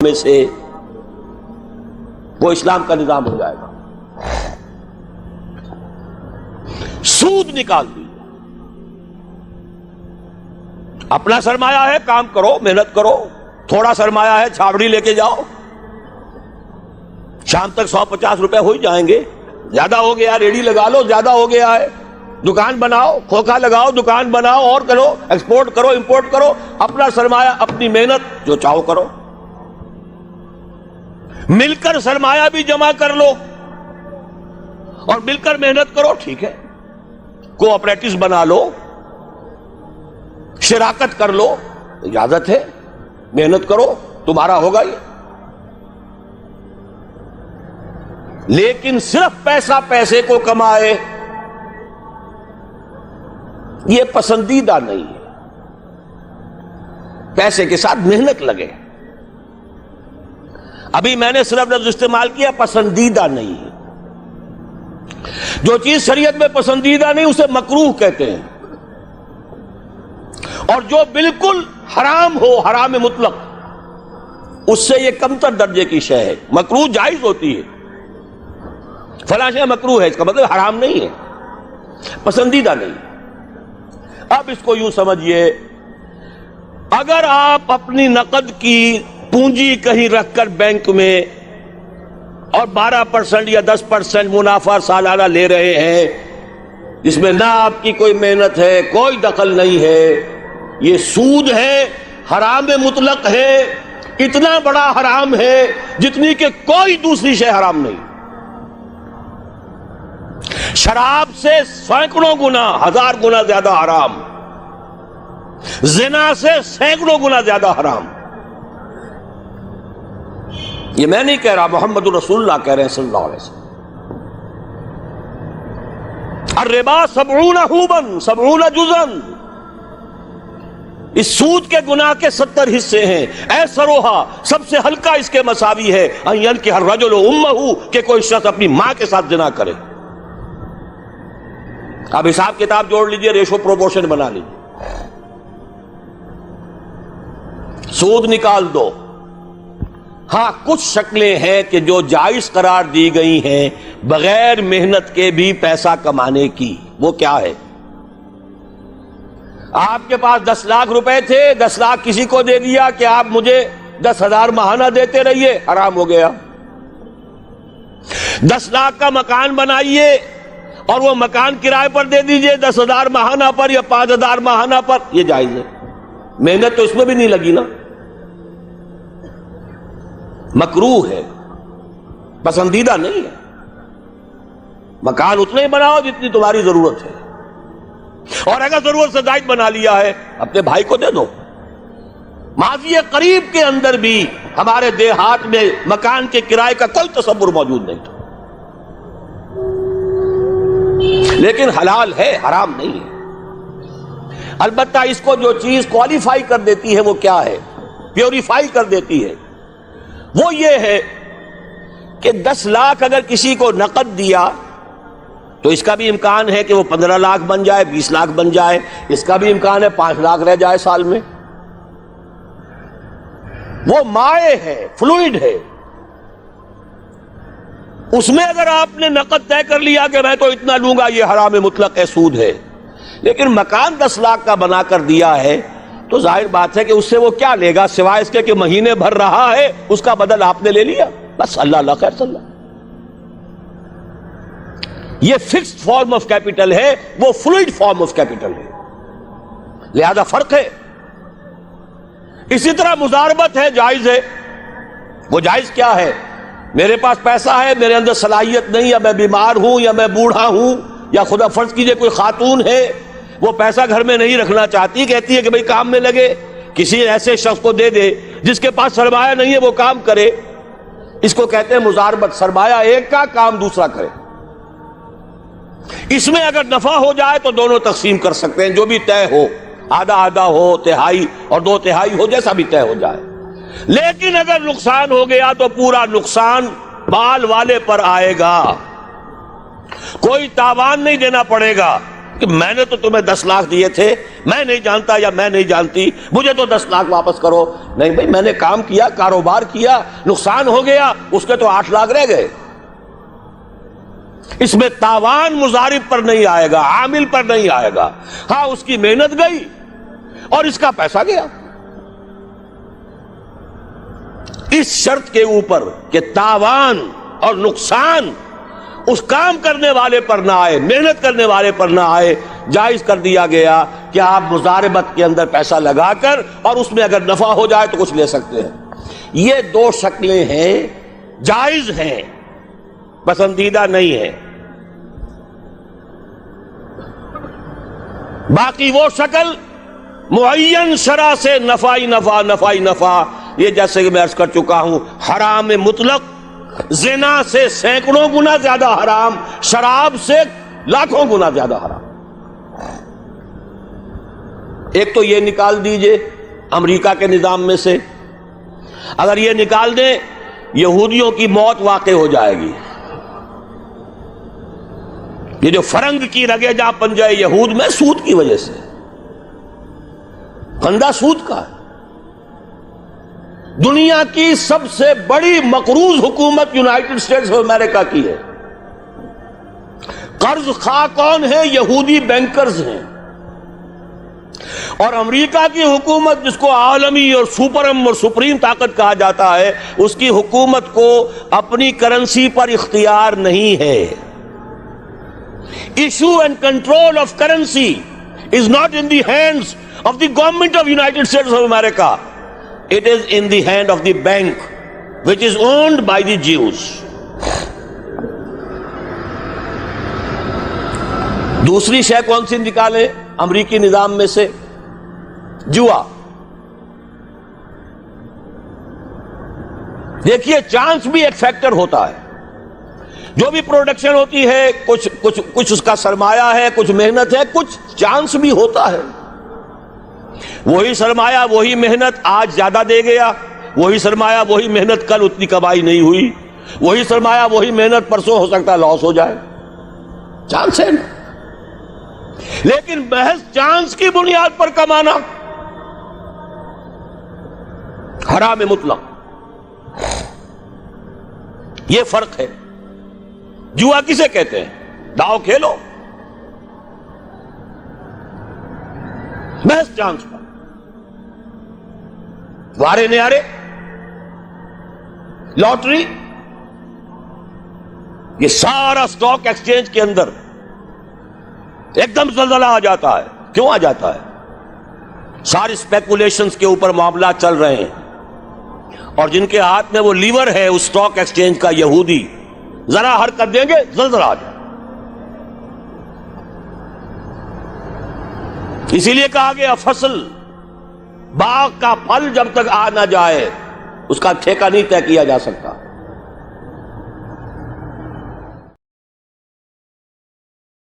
میں سے وہ اسلام کا نظام ہو جائے گا۔ سود نکال دیجیے، اپنا سرمایہ ہے کام کرو، محنت کرو، تھوڑا سرمایہ ہے چھاوڑی لے کے جاؤ، شام تک 150 روپے ہو ہی جائیں گے، زیادہ ہو گیا ریڈی لگا لو، زیادہ ہو گیا ہے دکان بناؤ، کھوکھا لگاؤ، دکان بناؤ اور کرو، ایکسپورٹ کرو، امپورٹ کرو، اپنا سرمایہ، اپنی محنت جو چاہو کرو، مل کر سرمایہ بھی جمع کر لو اور مل کر محنت کرو، ٹھیک ہے، کوآپریٹوز بنا لو، شراکت کر لو، اجازت ہے، محنت کرو، تمہارا ہوگا یہ۔ لیکن صرف پیسہ پیسے کو کمائے یہ پسندیدہ نہیں ہے، پیسے کے ساتھ محنت لگے۔ ابھی میں نے صرف لفظ استعمال کیا پسندیدہ نہیں ہے، جو چیز شریعت میں پسندیدہ نہیں اسے مکروہ کہتے ہیں، اور جو بالکل حرام ہو، حرام مطلق، اس سے یہ کمتر درجے کی شے ہے۔ مکروہ جائز ہوتی ہے، فلاں شے مکروہ ہے، اس کا مطلب حرام نہیں ہے، پسندیدہ نہیں۔ اب اس کو یوں سمجھیے، اگر آپ اپنی نقد کی پونجی کہیں رکھ کر بینک میں اور 12% یا 10% منافع سالانہ لے رہے ہیں، جس میں نہ آپ کی کوئی محنت ہے، کوئی دخل نہیں ہے، یہ سود ہے، حرام مطلق ہے، اتنا بڑا حرام ہے جتنی کہ کوئی دوسری شے حرام نہیں۔ شراب سے سینکڑوں گنا، 1000 گنا زیادہ حرام، زنا سے سینکڑوں گنا زیادہ حرام۔ یہ میں نہیں کہہ رہا، محمد رسول اللہ کہہ رہے ہیں صلی اللہ علیہ وسلم۔ الربا 70 حوبا 70 جزءا، اس سود کے گناہ کے 70 حصے ہیں۔ ایسروہا، سب سے ہلکا اس کے مساوی ہے، ان ينكح الرجل امہ، کہ کوئی شخص اپنی ماں کے ساتھ زنا کرے۔ اب حساب کتاب جوڑ لیجئے، ریشو پروپورشن بنا لیجئے، سود نکال دو۔ ہاں کچھ شکلیں ہیں کہ جو جائز قرار دی گئی ہیں بغیر محنت کے بھی پیسہ کمانے کی، وہ کیا ہے؟ آپ کے پاس 10 لاکھ روپے تھے، 10 لاکھ کسی کو دے دیا کہ آپ مجھے 10,000 ماہانہ دیتے رہیے، حرام ہو گیا۔ 10 لاکھ کا مکان بنائیے اور وہ مکان کرائے پر دے دیجئے 10,000 ماہانہ پر یا 5,000 ماہانہ پر، یہ جائز ہے، محنت تو اس میں بھی نہیں لگی نا، مکروہ ہے، پسندیدہ نہیں ہے۔ مکان اتنا ہی بناؤ جتنی تمہاری ضرورت ہے، اور اگر ضرورت سے زائد بنا لیا ہے اپنے بھائی کو دے دو۔ ماضی قریب کے اندر بھی ہمارے دیہات میں مکان کے کرائے کا کوئی تصور موجود نہیں تھا، لیکن حلال ہے، حرام نہیں ہے۔ البتہ اس کو جو چیز کوالیفائی کر دیتی ہے وہ کیا ہے، پیوریفائی کر دیتی ہے، وہ یہ ہے کہ 10 لاکھ اگر کسی کو نقد دیا تو اس کا بھی امکان ہے کہ وہ 15 لاکھ بن جائے، 20 لاکھ بن جائے، اس کا بھی امکان ہے 5 لاکھ رہ جائے سال میں۔ وہ مائع ہے، فلوئڈ ہے، اس میں اگر آپ نے نقد طے کر لیا کہ میں تو اتنا لوں گا، یہ حرام مطلق ہے، سود ہے۔ لیکن مکان 10 لاکھ کا بنا کر دیا ہے تو ظاہر بات ہے کہ اس سے وہ کیا لے گا، سوائے اس کے کہ مہینے بھر رہا ہے، اس کا بدل آپ نے لے لیا، بس اللہ اللہ خیر صلی اللہ۔ یہ فکسڈ فارم آف کیپٹل ہے، وہ فلوئڈ فارم آف کیپٹل ہے، لہذا فرق ہے۔ اسی طرح مضاربت ہے، جائز ہے۔ وہ جائز کیا ہے؟ میرے پاس پیسہ ہے، میرے اندر صلاحیت نہیں، یا میں بیمار ہوں، یا میں بوڑھا ہوں، یا خدا فرض کیجئے کوئی خاتون ہے وہ پیسہ گھر میں نہیں رکھنا چاہتی، کہتی ہے کہ بھئی کام میں لگے، کسی ایسے شخص کو دے دے جس کے پاس سرمایہ نہیں ہے، وہ کام کرے، اس کو کہتے ہیں مضاربت، سرمایہ ایک کا، کام دوسرا کرے۔ اس میں اگر نفع ہو جائے تو دونوں تقسیم کر سکتے ہیں، جو بھی طے ہو، آدھا آدھا ہو، تہائی اور 2 تہائی ہو، جیسا بھی طے ہو جائے۔ لیکن اگر نقصان ہو گیا تو پورا نقصان مال والے پر آئے گا، کوئی تاوان نہیں دینا پڑے گا، کہ میں نے تو تمہیں 10 لاکھ دیے تھے، میں نہیں جانتا یا میں نہیں جانتی، مجھے تو 10 لاکھ واپس کرو. نہیں بھائی، میں نے کام کیا، کاروبار کیا، نقصان ہو گیا، اس کے تو 8 لاکھ رہ گئے. اس میں تاوان مضارب پر نہیں آئے گا، عامل پر نہیں آئے گا. ہاں اس کی محنت گئی اور اس کا پیسہ گیا. اس شرط کے اوپر کہ تاوان اور نقصان اس کام کرنے والے پر نہ آئے، محنت کرنے والے پر نہ آئے، جائز کر دیا گیا کہ آپ مضاربت کے اندر پیسہ لگا کر اور اس میں اگر نفع ہو جائے تو کچھ لے سکتے ہیں. یہ 2 شکلیں ہیں، جائز ہیں، پسندیدہ نہیں ہے. باقی وہ شکل معین شرع سے نفعی نفع، یہ جیسے کہ میں عرض کر چکا ہوں، حرام مطلق، زنا سے سینکڑوں گنا زیادہ حرام، شراب سے لاکھوں گنا زیادہ حرام. ایک تو یہ نکال دیجئے امریکہ کے نظام میں سے، اگر یہ نکال دیں یہودیوں کی موت واقع ہو جائے گی. یہ جو فرنگ کی رگے جہاں پن جائے یہود میں، سود کی وجہ سے، پھندا سود کا ہے. دنیا کی سب سے بڑی مقروض حکومت یونائٹڈ اسٹیٹس آف امریکہ کی ہے. قرض خواہ کون ہے؟ یہودی بینکرز ہیں. اور امریکہ کی حکومت، جس کو عالمی اور سپرم اور سپریم طاقت کہا جاتا ہے، اس کی حکومت کو اپنی کرنسی پر اختیار نہیں ہے. Issue and control of currency is not in the hands of the government of United States of America. It is in the hand of the bank, which is owned by the Jews. دوسری شے کون سی نکالے امریکی نظام میں سے؟ جوا. دیکھیے چانس بھی ایک فیکٹر ہوتا ہے. جو بھی پروڈکشن ہوتی ہے، کچھ اس کا سرمایہ ہے، کچھ محنت ہے، کچھ چانس بھی ہوتا ہے. وہی سرمایہ وہی محنت آج زیادہ دے گیا، وہی سرمایہ وہی محنت کل اتنی کمائی نہیں ہوئی، وہی سرمایہ وہی محنت پرسوں ہو سکتا ہے لاس ہو جائے. چانس ہے نا. لیکن محض چانس کی بنیاد پر کمانا حرام مطلق. یہ فرق ہے. جوا کسے کہتے ہیں؟ داؤ کھیلو محض چانس پر، وارے نیارے، لاٹری. یہ سارا سٹاک ایکسچینج کے اندر ایک دم زلزلہ آ جاتا ہے. کیوں آ جاتا ہے؟ ساری اسپیکولیشنز کے اوپر معاملات چل رہے ہیں، اور جن کے ہاتھ میں وہ لیور ہے اس سٹاک ایکسچینج کا، یہودی، ذرا حرکت دیں گے زلزلہ آ جائے. اسی لیے کہا گیا فصل، باغ کا پھل جب تک آ نہ جائے اس کا ٹھیکہ نہیں طے کیا جا سکتا.